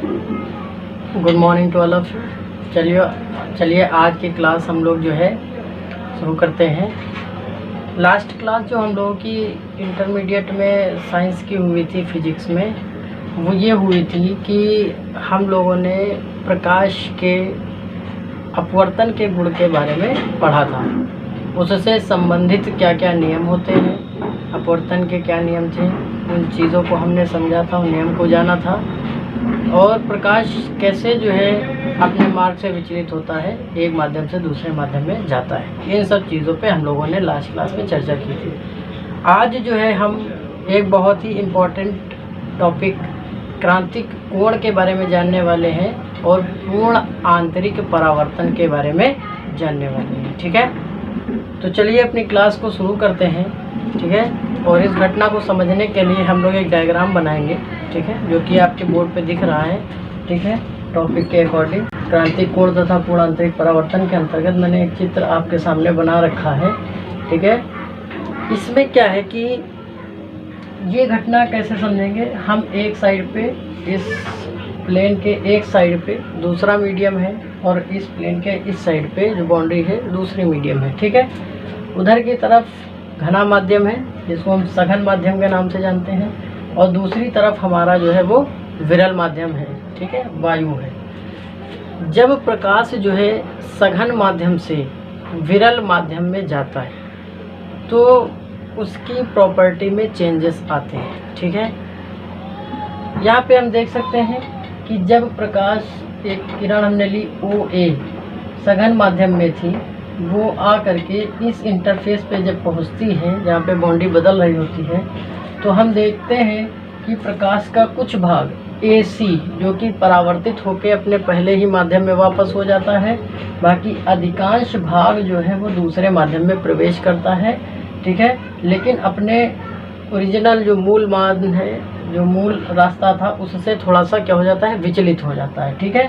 Good morning to all of you. चलिए आज की क्लास हम लोग जो है शुरू करते हैं। लास्ट क्लास जो हम लोगों की इंटरमीडिएट में साइंस की हुई थी फिजिक्स में, वो ये हुई थी कि हम लोगों ने प्रकाश के अपवर्तन के गुण के बारे में पढ़ा था। उससे संबंधित क्या क्या नियम होते हैं, अपवर्तन के क्या नियम थे, उन चीज़ों को हमने समझा था, उन नियम को जाना था, और प्रकाश कैसे जो है अपने मार्ग से विचलित होता है, एक माध्यम से दूसरे माध्यम में जाता है। इन सब चीज़ों पे हम लोगों ने लास्ट क्लास में चर्चा की थी। आज जो है हम एक बहुत ही इम्पोर्टेंट टॉपिक क्रांतिक कोण के बारे में जानने वाले हैं और पूर्ण आंतरिक परावर्तन के बारे में जानने वाले हैं। ठीक है, तो चलिए अपनी क्लास को शुरू करते हैं। ठीक है, और इस घटना को समझने के लिए हम लोग एक डायग्राम बनाएंगे। ठीक है, जो कि आपके बोर्ड पे दिख रहा है। ठीक है, टॉपिक के अकॉर्डिंग क्रांतिक कोण तथा पूर्ण आंतरिक परावर्तन के अंतर्गत मैंने एक चित्र आपके सामने बना रखा है। ठीक है, इसमें क्या है कि ये घटना कैसे समझेंगे हम, एक साइड पे इस प्लेन के एक साइड पे दूसरा मीडियम है और इस प्लेन के इस साइड पे जो बाउंड्री है दूसरी मीडियम है। ठीक है, उधर की तरफ घना माध्यम है जिसको हम सघन माध्यम के नाम से जानते हैं, और दूसरी तरफ हमारा जो है वो विरल माध्यम है। ठीक है, वायु है। जब प्रकाश जो है सघन माध्यम से विरल माध्यम में जाता है तो उसकी प्रॉपर्टी में चेंजेस आते हैं। ठीक है, यहाँ पे हम देख सकते हैं कि जब प्रकाश, एक किरण हमने ली OA सघन माध्यम में थी, वो आ करके इस इंटरफेस पे जब पहुँचती है जहाँ पे बाउंड्री बदल रही होती है, तो हम देखते हैं कि प्रकाश का कुछ भाग AC जो कि परावर्तित होकर अपने पहले ही माध्यम में वापस हो जाता है, बाकी अधिकांश भाग जो है वो दूसरे माध्यम में प्रवेश करता है। ठीक है, लेकिन अपने ओरिजिनल जो मूल मार्ग है, जो मूल रास्ता था, उससे थोड़ा सा क्या हो जाता है, विचलित हो जाता है। ठीक है,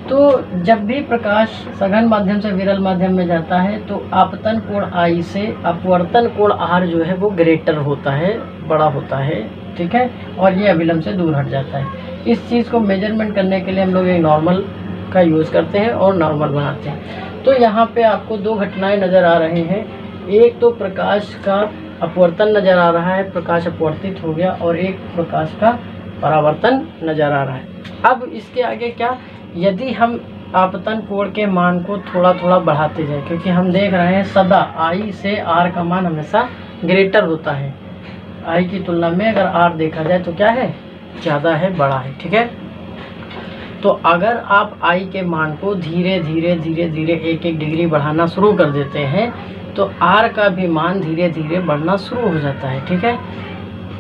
तो जब भी प्रकाश सघन माध्यम से विरल माध्यम में जाता है तो आपतन कोण I से अपवर्तन कोण R जो है वो ग्रेटर होता है, बड़ा होता है। ठीक है, और ये अभिलंब से दूर हट जाता है। इस चीज़ को मेजरमेंट करने के लिए हम लोग एक नॉर्मल का यूज़ करते हैं और नॉर्मल बनाते हैं। तो यहाँ पे आपको दो घटनाएं नज़र आ रही हैं। एक तो प्रकाश का अपवर्तन नज़र आ रहा है, प्रकाश अपवर्तित हो गया, और एक प्रकाश का परावर्तन नज़र आ रहा है। अब इसके आगे क्या, यदि हम आपतन कोण के मान को थोड़ा थोड़ा बढ़ाते जाएं, क्योंकि हम देख रहे हैं सदा I से R का मान हमेशा ग्रेटर होता है। I की तुलना में अगर R देखा जाए तो क्या है, ज़्यादा है, बड़ा है। ठीक है, तो अगर आप I के मान को धीरे धीरे धीरे धीरे एक एक डिग्री बढ़ाना शुरू कर देते हैं तो R का भी मान धीरे धीरे बढ़ना शुरू हो जाता है। ठीक है,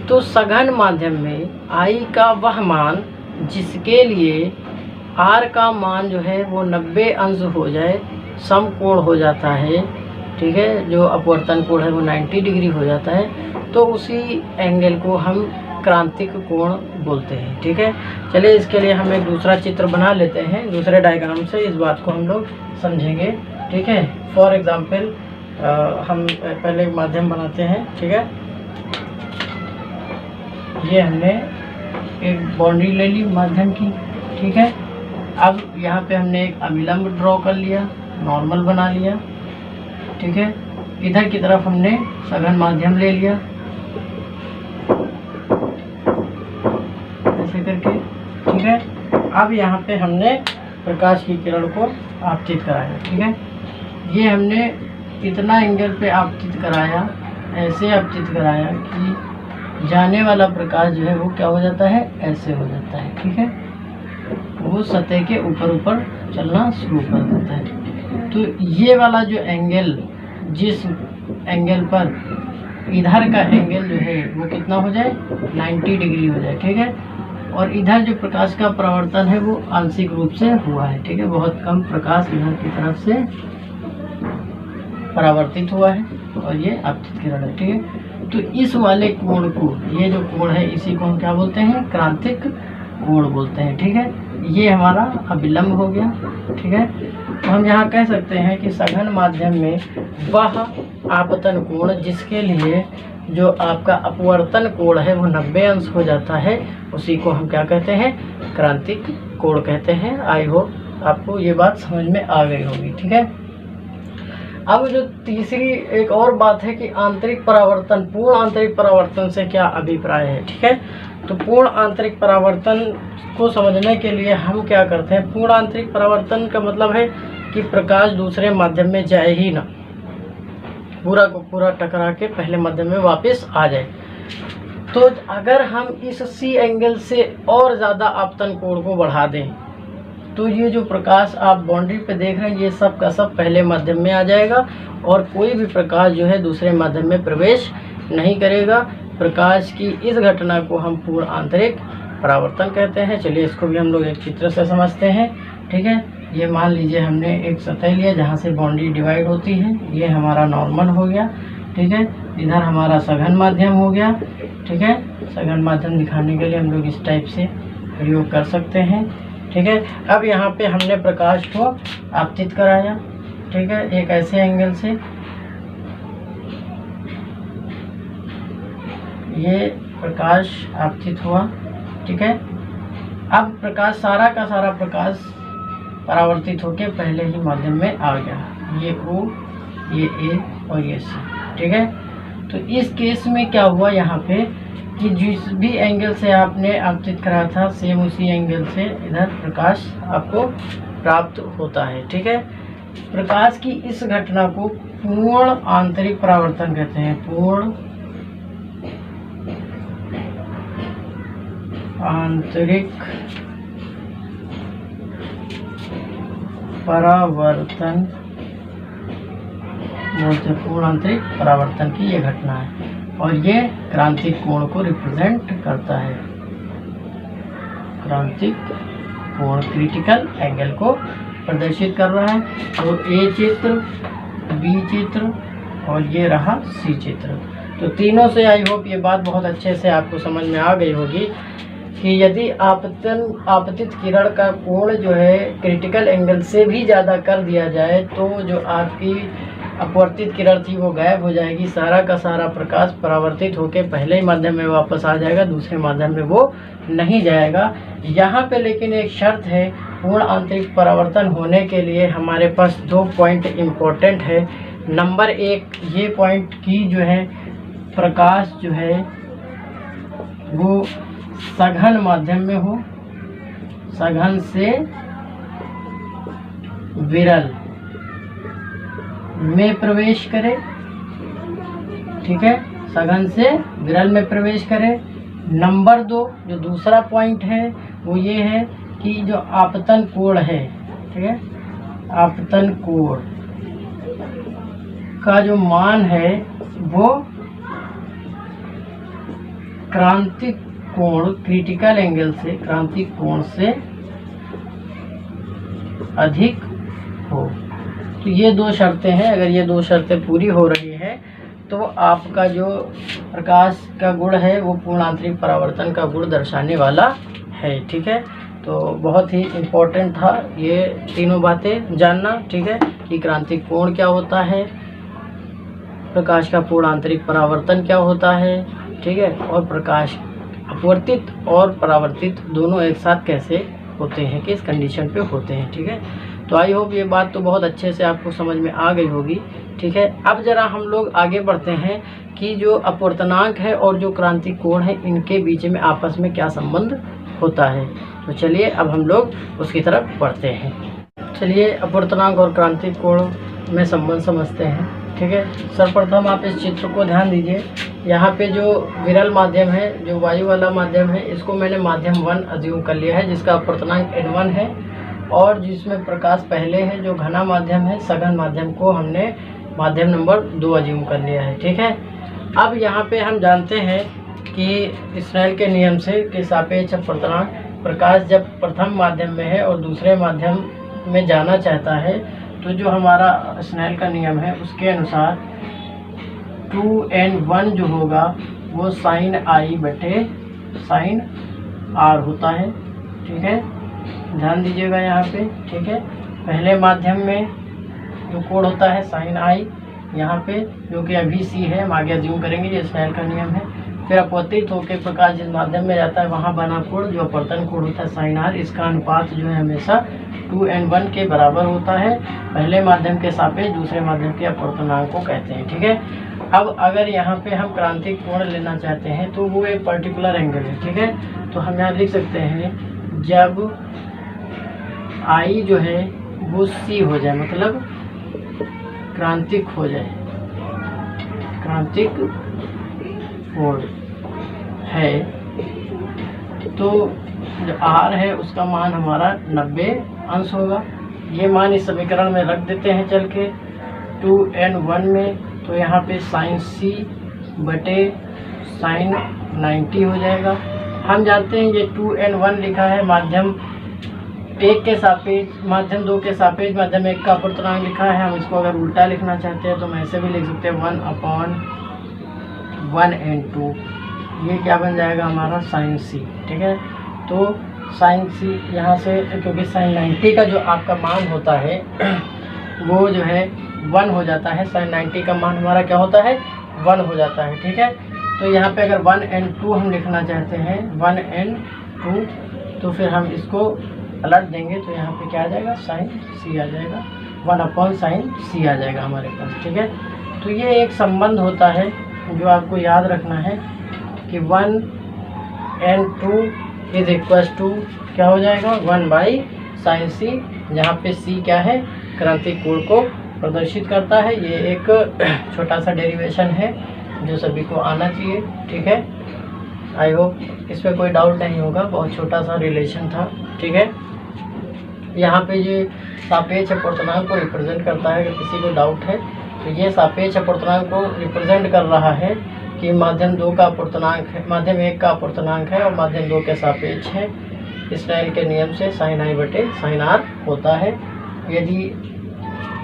तो सघन माध्यम में I का वह मान जिसके लिए R का मान जो है वो 90 अंश हो जाए, समकोण हो जाता है। ठीक है, जो अपवर्तन कोण है वो 90 डिग्री हो जाता है, तो उसी एंगल को हम क्रांतिक कोण बोलते हैं। ठीक है, चलिए इसके लिए हम एक दूसरा चित्र बना लेते हैं, दूसरे डायग्राम से इस बात को हम लोग समझेंगे। ठीक है, फॉर एग्जांपल हम पहले एक माध्यम बनाते हैं। ठीक है, ये हमने एक बाउंड्री ले ली माध्यम की। ठीक है, अब यहाँ पे हमने एक अभिलंब ड्रॉ कर लिया, नॉर्मल बना लिया। ठीक है, इधर की तरफ हमने सघन माध्यम ले लिया ऐसे करके। ठीक है, अब यहाँ पे हमने प्रकाश की किरण को आपतित कराया। ठीक है, ये हमने इतना एंगल पे आपतित कराया, ऐसे आपतित कराया कि जाने वाला प्रकाश जो है वो क्या हो जाता है, ऐसे हो जाता है। ठीक है, वो सतह के ऊपर ऊपर चलना शुरू कर देता है। तो ये वाला जो एंगल, जिस एंगल पर इधर का एंगल जो है वो कितना हो जाए, 90 डिग्री हो जाए। ठीक है, और इधर जो प्रकाश का परावर्तन है वो आंशिक रूप से हुआ है। ठीक है, बहुत कम प्रकाश इधर की तरफ से परावर्तित हुआ है और ये आपतित किरण है। ठीक है, तो इस वाले कोण को, ये जो कोण है इसी को हम क्या बोलते हैं, क्रांतिक कोण बोलते हैं। ठीक है, ये हमारा अभिलंब हो गया। ठीक है, तो हम यहाँ कह सकते हैं कि सघन माध्यम में वह आपतन कोण जिसके लिए जो आपका अपवर्तन कोण है वो 90 अंश हो जाता है, उसी को हम क्या कहते हैं, क्रांतिक कोण कहते हैं। आई होप आपको ये बात समझ में आ गई होगी। ठीक है, अब जो तीसरी एक और बात है कि आंतरिक परावर्तन, पूर्ण आंतरिक परावर्तन से क्या अभिप्राय है। ठीक है, तो पूर्ण आंतरिक परावर्तन को समझने के लिए हम क्या करते हैं, पूर्ण आंतरिक परावर्तन का मतलब है कि प्रकाश दूसरे माध्यम में जाए ही ना, पूरा को पूरा टकरा के पहले माध्यम में वापस आ जाए। तो अगर हम इस सी एंगल से और ज़्यादा आपतन कोण को बढ़ा दें तो ये जो प्रकाश आप बाउंड्री पे देख रहे हैं ये सब का सब पहले माध्यम में आ जाएगा और कोई भी प्रकाश जो है दूसरे माध्यम में प्रवेश नहीं करेगा। प्रकाश की इस घटना को हम पूर्ण आंतरिक परावर्तन कहते हैं। चलिए इसको भी हम लोग एक चित्र से समझते हैं। ठीक है, ये मान लीजिए हमने एक सतह लिया जहाँ से बाउंड्री डिवाइड होती है, ये हमारा नॉर्मल हो गया। ठीक है, इधर हमारा सघन माध्यम हो गया। ठीक है, सघन माध्यम दिखाने के लिए हम लोग इस टाइप से प्रयोग कर सकते हैं। ठीक है, अब यहाँ पे हमने प्रकाश को आपतित कराया। ठीक है, एक ऐसे एंगल से, ये प्रकाश आपतित हुआ। ठीक है, अब प्रकाश सारा का सारा प्रकाश परावर्तित होकर पहले ही माध्यम में आ गया, ये O, ये A और ये C। ठीक है, तो इस केस में क्या हुआ यहाँ पे कि जिस भी एंगल से आपने आपतित करा था सेम उसी एंगल से इधर प्रकाश आपको प्राप्त होता है। ठीक है, प्रकाश की इस घटना को पूर्ण आंतरिक परावर्तन कहते हैं। पूर्ण आंतरिक परावर्तन बोलते हैं, पूर्ण आंतरिक परावर्तन की ये घटना है और ये क्रांतिक कोण को रिप्रेजेंट करता है। क्रांतिक कोण क्रिटिकल एंगल को प्रदर्शित कर रहा है। तो ए चित्र, बी चित्र और ये रहा सी चित्र। तो तीनों से आई होप ये बात बहुत अच्छे से आपको समझ में आ गई होगी कि यदि आपतित किरण का कोण जो है क्रिटिकल एंगल से भी ज़्यादा कर दिया जाए तो जो आपकी अपवर्तित किरण थी वो गायब हो जाएगी, सारा का सारा प्रकाश परावर्तित होकर पहले ही माध्यम में वापस आ जाएगा, दूसरे माध्यम में वो नहीं जाएगा। यहाँ पे लेकिन एक शर्त है, पूर्ण आंतरिक परावर्तन होने के लिए हमारे पास 2 पॉइंट इम्पोर्टेंट है। नंबर 1 ये पॉइंट की जो है प्रकाश जो है वो सघन माध्यम में हो, सघन से विरल में प्रवेश करे। ठीक है, सघन से विरल में प्रवेश करे। नंबर 2 जो दूसरा पॉइंट है वो ये है कि जो आपतन कोण है, ठीक है, आपतन कोण का जो मान है वो क्रांतिक कोण क्रिटिकल एंगल से, क्रांतिक कोण से अधिक हो। तो ये 2 शर्तें हैं, अगर ये 2 शर्तें पूरी हो रही हैं तो आपका जो प्रकाश का गुण है वो पूर्ण आंतरिक परावर्तन का गुण दर्शाने वाला है। ठीक है, तो बहुत ही इम्पोर्टेंट था ये तीनों बातें जानना। ठीक है, कि क्रांतिक कोण क्या होता है, प्रकाश का पूर्ण आंतरिक परावर्तन क्या होता है। ठीक है, और प्रकाश अपवर्तित और परावर्तित दोनों एक साथ कैसे होते हैं, किस कंडीशन पे होते हैं। ठीक है, तो आई होप ये बात तो बहुत अच्छे से आपको समझ में आ गई होगी। ठीक है, अब ज़रा हम लोग आगे बढ़ते हैं कि जो अपवर्तनांक है और जो क्रांतिक कोण है इनके बीच में आपस में क्या संबंध होता है। तो चलिए अब हम लोग उसकी तरफ बढ़ते हैं। चलिए अपवर्तनांक और क्रांतिक कोण में संबंध समझते हैं। ठीक है, सर्वप्रथम आप इस चित्र को ध्यान दीजिए। यहाँ पे जो विरल माध्यम है, जो वायु वाला माध्यम है, इसको मैंने माध्यम 1 अज्यूम कर लिया है जिसका अपवर्तनांक N1 है, और जिसमें प्रकाश पहले है जो घना माध्यम है, सघन माध्यम को हमने माध्यम नंबर 2 अज्यूम कर लिया है। ठीक है, अब यहाँ पे हम जानते हैं कि स्नेल के नियम से कि सापेक्ष अपवर्तनांक, प्रकाश जब प्रथम माध्यम में है और दूसरे माध्यम में जाना चाहता है तो जो हमारा स्नेल का नियम है उसके अनुसार 2n1 जो होगा वो sin I बटे sin R होता है। ठीक है, ध्यान दीजिएगा यहाँ पे। ठीक है, पहले माध्यम में जो कोण होता है sin I, यहाँ पे, जो कि अभी सी है, हम आगे अज्यूम करेंगे ये स्नेल का नियम है। फिर अपवर्तित होकर प्रकाश जिस माध्यम में जाता है वहाँ बना कोण जो अपवर्तन कोण होता है साइन आर, इसका अनुपात जो है हमेशा 2n1 के बराबर होता है। पहले माध्यम के सापेक्ष दूसरे माध्यम के अपवर्तनांक को कहते हैं। ठीक है, अब अगर यहाँ पे हम क्रांतिक कोण लेना चाहते हैं तो वो एक पर्टिकुलर एंगल है। ठीक है, तो हम यहाँ लिख सकते हैं जब आई जो है वो सी हो जाए, मतलब क्रांतिक हो जाए, क्रांतिक कोण है, तो जो आर है उसका मान हमारा 90 अंश होगा। ये मान इस समीकरण में रख देते हैं चल के 2n1 में, तो यहाँ पे साइन सी बटे साइन 90 हो जाएगा। हम जानते हैं ये 2n1 लिखा है माध्यम 1 के सापेक्ष, माध्यम 2 के सापेक्ष माध्यम 1 का अपवर्तनांक लिखा है। हम इसको अगर उल्टा लिखना चाहते हैं तो हम ऐसे भी लिख सकते हैं 1/1n2, ये क्या बन जाएगा हमारा साइन सी। ठीक है, तो साइन सी यहाँ से, क्योंकि साइन 90 का जो आपका मान होता है वो जो है 1 हो जाता है, साइन 90 का मान हमारा क्या होता है 1 हो जाता है। ठीक है, तो यहाँ पे अगर 1n2 हम लिखना चाहते हैं 1n2, तो फिर हम इसको पलट देंगे तो यहाँ पे क्या आ जाएगा साइन सी आ जाएगा, 1/sin c आ जाएगा हमारे पास। ठीक है, तो ये एक संबंध होता है जो आपको याद रखना है कि 1n2 इज इक्वल टू क्या हो जाएगा 1/sin c, जहाँ पे c क्या है क्रांतिक कोण को प्रदर्शित करता है। ये एक छोटा सा डेरिवेशन है जो सभी को आना चाहिए। ठीक है, आई होप इसमें कोई डाउट नहीं होगा, बहुत छोटा सा रिलेशन था। ठीक है, यहाँ पे ये सापेक्ष अपवर्तनांक को रिप्रेजेंट करता है। अगर किसी को डाउट है तो ये सापेक्ष अपवर्तनांक को रिप्रेजेंट कर रहा है कि माध्यम 2 का अपवर्तनांक है, माध्यम 1 का अपवर्तनांक है और माध्यम 2 के सापेक्ष है। स्नेल के नियम से साइन आई बटे साइन आर होता है। यदि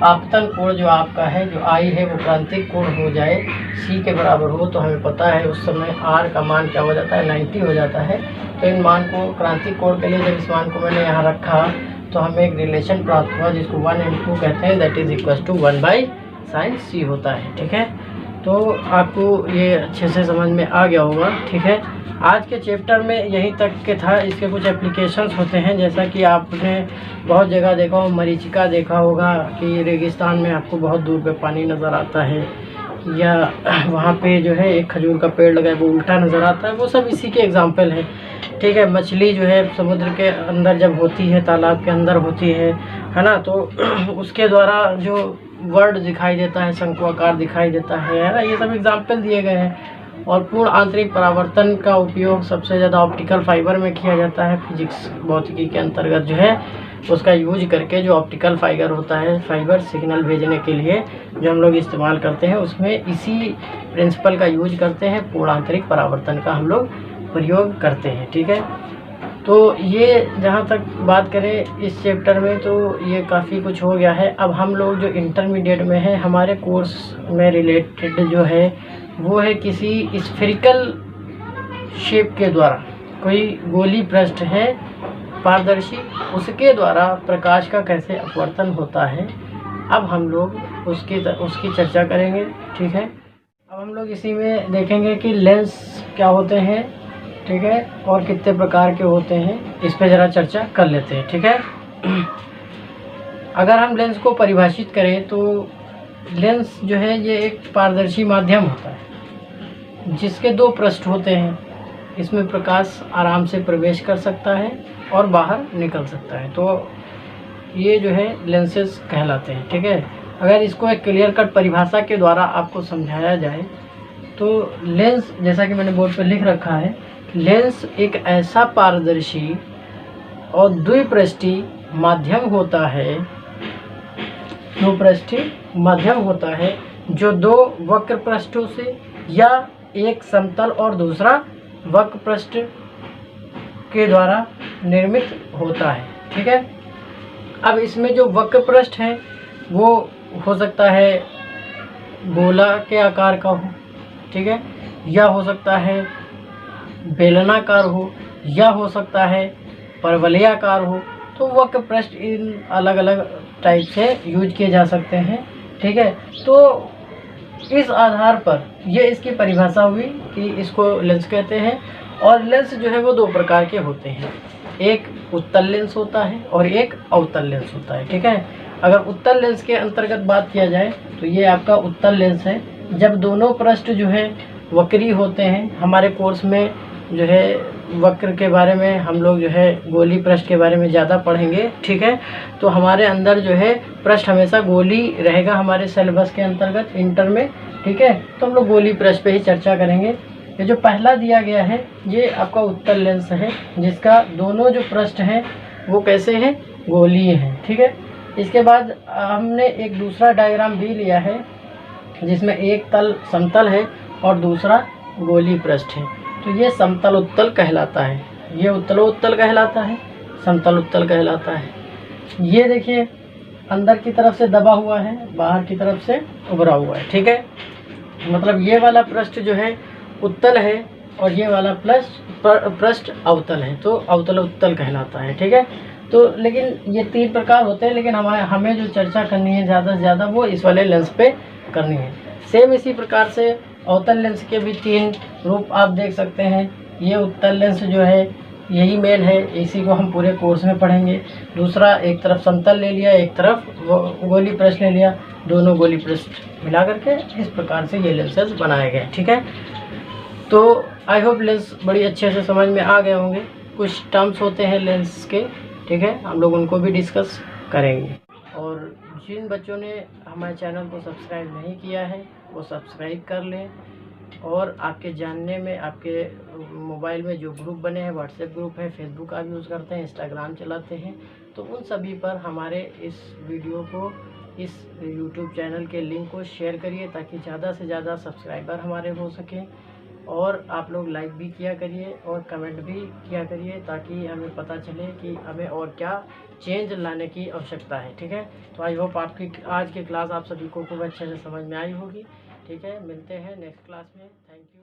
आपतन कोण जो आपका है, जो आई है, वो क्रांतिक कोण हो जाए सी के बराबर हो, तो हमें पता है उस समय आर का मान क्या हो जाता है 90 हो जाता है। तो इन मान को क्रांतिक कोण के लिए जब इस मान को मैंने यहाँ रखा तो हमें एक रिलेशन प्राप्त हुआ जिसको 1n2 कहते हैं, that is equal to 1/sin c होता है। ठीक है, तो आपको ये अच्छे से समझ में आ गया होगा। ठीक है, आज के चैप्टर में यहीं तक के था। इसके कुछ एप्लीकेशंस होते हैं, जैसा कि आपने बहुत जगह देखा हो, मरीचिका देखा होगा कि रेगिस्तान में आपको बहुत दूर पे पानी नज़र आता है, या वहाँ पे जो है एक खजूर का पेड़ लगा है वो उल्टा नज़र आता है, वो सब इसी के एग्जाम्पल हैं। ठीक है, मछली जो है समुद्र के अंदर जब होती है, तालाब के अंदर होती है ना, तो उसके द्वारा जो वर्ड दिखाई देता है, शंकुआकार दिखाई देता है ना, ये सब एग्जाम्पल दिए गए हैं। और पूर्ण आंतरिक परावर्तन का उपयोग सबसे ज़्यादा ऑप्टिकल फाइबर में किया जाता है। फिजिक्स भौतिकी के अंतर्गत जो है उसका यूज करके जो ऑप्टिकल फाइबर होता है, फाइबर सिग्नल भेजने के लिए जो हम लोग इस्तेमाल करते हैं, उसमें इसी प्रिंसिपल का यूज करते हैं। पूर्ण आंतरिक परावर्तन का हम लोग प्रयोग करते हैं। ठीक है, तो ये जहाँ तक बात करें इस चैप्टर में तो ये काफ़ी कुछ हो गया है। अब हम लोग जो इंटरमीडिएट में हैं, हमारे कोर्स में रिलेटेड जो है वो है किसी स्फेरिकल शेप के द्वारा, कोई गोली पृष्ठ है पारदर्शी, उसके द्वारा प्रकाश का कैसे अपवर्तन होता है। अब हम लोग उसकी चर्चा करेंगे। ठीक है, अब हम लोग इसी में देखेंगे कि लेंस क्या होते हैं, ठीक है, और कितने प्रकार के होते हैं, इस पे ज़रा चर्चा कर लेते हैं। ठीक है, अगर हम लेंस को परिभाषित करें तो लेंस जो है ये एक पारदर्शी माध्यम होता है जिसके दो पृष्ठ होते हैं। इसमें प्रकाश आराम से प्रवेश कर सकता है और बाहर निकल सकता है, तो ये जो है लेंसेज कहलाते हैं। ठीक है, अगर इसको एक क्लियर कट परिभाषा के द्वारा आपको समझाया जाए तो लेंस, जैसा कि मैंने बोर्ड पर लिख रखा है, लेंस एक ऐसा पारदर्शी और द्विपृष्ठीय माध्यम होता है, द्विपृष्ठीय माध्यम होता है जो दो वक्र पृष्ठों से या एक समतल और दूसरा वक्र पृष्ठ के द्वारा निर्मित होता है। ठीक है, अब इसमें जो वक्र पृष्ठ है वो हो सकता है गोला के आकार का हो, ठीक है, या हो सकता है बेलनाकार हो, या हो सकता है परवलयाकार हो। तो वक्र पृष्ठ इन अलग अलग टाइप से यूज किए जा सकते हैं। ठीक है, तो इस आधार पर ये इसकी परिभाषा हुई कि इसको लेंस कहते हैं। और लेंस जो है वो दो प्रकार के होते हैं, एक उत्तल लेंस होता है और एक अवतल लेंस होता है। ठीक है, अगर उत्तल लेंस के अंतर्गत बात किया जाए तो ये आपका उत्तल लेंस है। जब दोनों पृष्ठ जो है वक्री होते हैं, हमारे कोर्स में जो है वक्र के बारे में हम लोग जो है गोली पृष्ठ के बारे में ज़्यादा पढ़ेंगे। ठीक है, तो हमारे अंदर जो है पृष्ठ हमेशा गोली रहेगा हमारे सिलेबस के अंतर्गत इंटर में। ठीक है, तो हम लोग गोली पृष्ठ पे ही चर्चा करेंगे। ये जो पहला दिया गया है ये आपका उत्तल लेंस है, जिसका दोनों जो पृष्ठ हैं वो कैसे हैं, गोलीय हैं। ठीक है, इसके बाद हमने एक दूसरा डायग्राम भी लिया है जिसमें एक तल समतल है और दूसरा गोली पृष्ठ है। तो ये समतल उत्तल कहलाता है, ये उत्तलोत्तल कहलाता है, समतल उत्तल कहलाता है। ये देखिए अंदर की तरफ से दबा हुआ है, बाहर की तरफ से उभरा हुआ है। ठीक है, मतलब ये वाला पृष्ठ जो है उत्तल है और ये वाला पृष्ठ अवतल है, तो अवतल उत्तल कहलाता है। ठीक है, तो लेकिन ये तीन प्रकार होते हैं, लेकिन हमें जो चर्चा करनी है ज़्यादा से ज़्यादा वो इस वाले लेंस पे करनी है। सेम इसी प्रकार से अवतल लेंस के भी तीन रूप आप देख सकते हैं। ये उत्तल लेंस जो है यही मेन है, इसी को हम पूरे कोर्स में पढ़ेंगे। दूसरा एक तरफ समतल ले लिया, एक तरफ गोली पृष्ठ ले लिया, दोनों गोली पृष्ठ मिला करके इस प्रकार से ये लेंसेज बनाए गए। ठीक है, तो आई होप लेंस बड़ी अच्छे से समझ में आ गए होंगे। कुछ टर्म्स होते हैं लेंस के, ठीक है, हम लोग उनको भी डिस्कस करेंगे। और जिन बच्चों ने हमारे चैनल को सब्सक्राइब नहीं किया है वो सब्सक्राइब कर लें। और आपके जानने में आपके मोबाइल में जो ग्रुप बने हैं, व्हाट्सएप ग्रुप है, फेसबुक आप यूज़ करते हैं, इंस्टाग्राम चलाते हैं, तो उन सभी पर हमारे इस वीडियो को, इस यूट्यूब चैनल के लिंक को शेयर करिए ताकि ज़्यादा से ज़्यादा सब्सक्राइबर हमारे हो सकें। और आप लोग लाइक भी किया करिए और कमेंट भी किया करिए ताकि हमें पता चले कि हमें और क्या चेंज लाने की आवश्यकता है। ठीक है, तो आई होप आपकी आज की क्लास आप सभी को खूब अच्छे से समझ में आई होगी। ठीक है, मिलते हैं नेक्स्ट क्लास में। Thank you.